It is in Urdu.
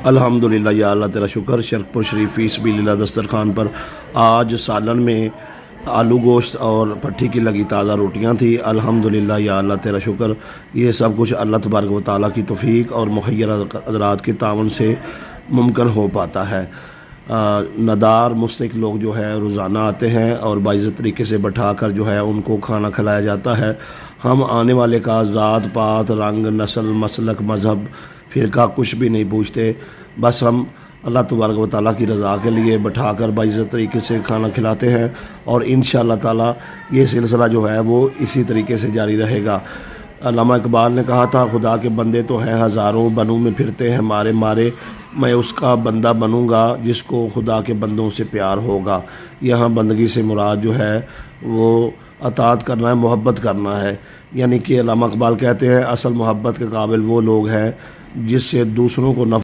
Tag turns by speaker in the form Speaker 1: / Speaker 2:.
Speaker 1: الحمدللہ یا اللہ تیرا شکر، شرک شریف فی سبیل اللہ دسترخوان پر آج سالن میں آلو گوشت اور پٹھی کی لگی تازہ روٹیاں تھی۔ الحمدللہ یا اللہ تیرا شکر، یہ سب کچھ اللہ تبارک و تعالیٰ کی توفیق اور مخیر حضرات کے تعاون سے ممکن ہو پاتا ہے۔ ندار مستحق لوگ جو ہے روزانہ آتے ہیں اور باعزت طریقے سے بٹھا کر جو ہے ان کو کھانا کھلایا جاتا ہے۔ ہم آنے والے کا ذات پات رنگ نسل مسلک مذہب فرقہ کچھ بھی نہیں پوچھتے، بس ہم اللہ تبارک و تعالیٰ کی رضا کے لیے بٹھا کر باعزت طریقے سے کھانا کھلاتے ہیں، اور انشاءاللہ تعالیٰ یہ سلسلہ جو ہے وہ اسی طریقے سے جاری رہے گا۔ علامہ اقبال نے کہا تھا، خدا کے بندے تو ہیں ہزاروں، بنوں میں پھرتے ہیں مارے مارے، میں اس کا بندہ بنوں گا جس کو خدا کے بندوں سے پیار ہوگا۔ یہاں بندگی سے مراد جو ہے وہ اطاعت کرنا ہے، محبت کرنا ہے، یعنی کہ علامہ اقبال کہتے ہیں اصل محبت کے قابل وہ لوگ ہیں جس سے دوسروں کو نفع